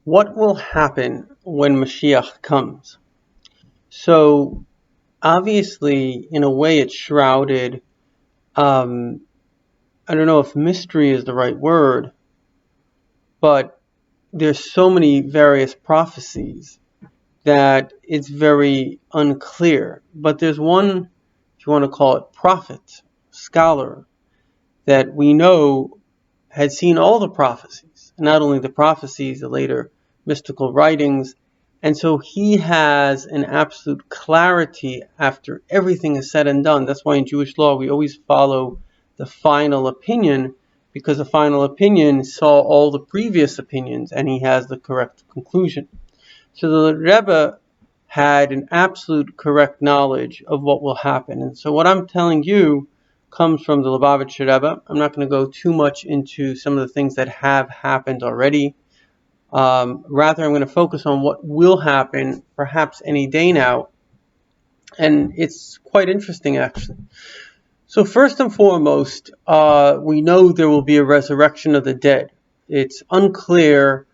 What will happen when Mashiach comes? So, obviously, in a way, it's shrouded. Um, I don't know if mystery is the right word, but there's so many various prophecies that it's very unclear. But there's one, if you want to call it prophet, scholar, that we know had seen all the prophecies, not only the prophecies, the later mystical writings. And so he has an absolute clarity after everything is said and done. That's why in Jewish law we always follow the final opinion, because the final opinion saw all the previous opinions and he has the correct conclusion. So the Rebbe had an absolute correct knowledge of what will happen. And so what I'm telling you comes from the Lubavitcher Rebbe. I'm not going to go too much into some of the things that have happened already. Rather, I'm going to focus on what will happen perhaps any day now. And it's quite interesting, actually. So first and foremost, we know there will be a resurrection of the dead. It's unclear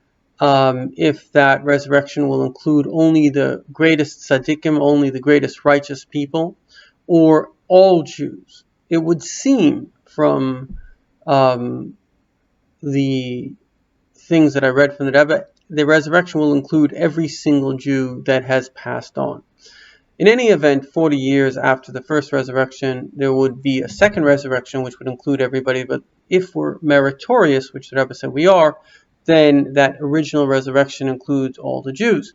if that resurrection will include only the greatest tzaddikim, only the greatest righteous people, or all Jews. It would seem from the things that I read from the Rebbe, the resurrection will include every single Jew that has passed on. In any event, 40 years after the first resurrection, there would be a second resurrection, which would include everybody. But if we're meritorious, which the Rebbe said we are, then that original resurrection includes all the Jews.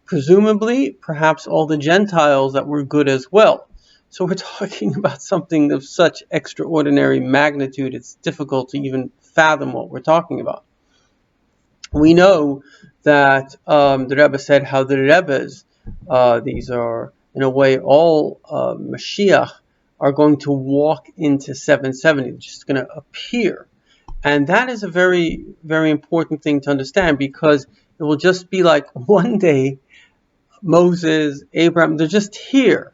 Presumably, perhaps all the Gentiles that were good as well. So we're talking about something of such extraordinary magnitude, it's difficult to even fathom what we're talking about. We know that the Rebbe said how the Rebbes, these are in a way all Mashiach, are going to walk into 770, just going to appear. And that is a very, very important thing to understand, because it will just be like one day Moses, Abraham, they're just here.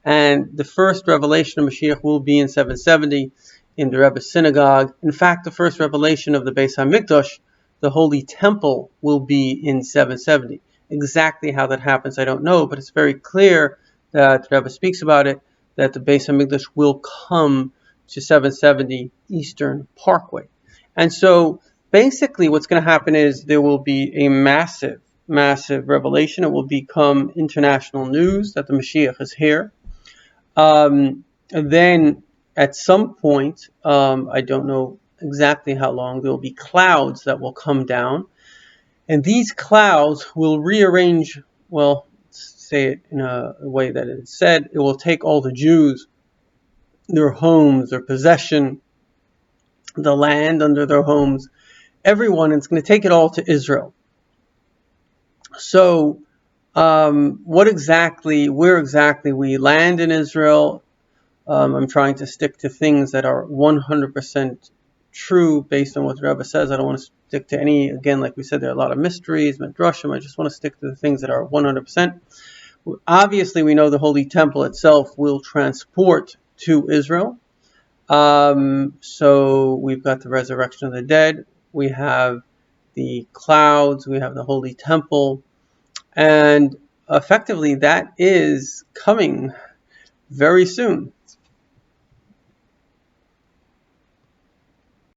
And the first revelation of Mashiach will be in 770 in the Rebbe synagogue. In fact, the first revelation of the Beis HaMikdash, the Holy Temple, will be in 770. Exactly how that happens, I don't know, but it's very clear that the Rebbe speaks about it, that the Beis HaMikdash will come to 770 Eastern Parkway. And so basically what's going to happen is there will be a massive revelation. It will become international news that the Mashiach is here. And then at some point, I don't know exactly how long, there will be clouds that will come down. And these clouds will rearrange, well, say it in a way that it's said, it will take all the Jews, their homes, their possession, the land under their homes, everyone, it's going to take it all to Israel. So where exactly we land in Israel, I'm trying to stick to things that are 100% true based on what the Rebbe says. I don't want to stick to any, again, like we said, there are a lot of mysteries, midrashim. I just want to stick to the things that are 100%. Obviously, we know the Holy Temple itself will transport to Israel. So we've got the resurrection of the dead. We have the clouds. We have the Holy Temple. And effectively, that is coming very soon.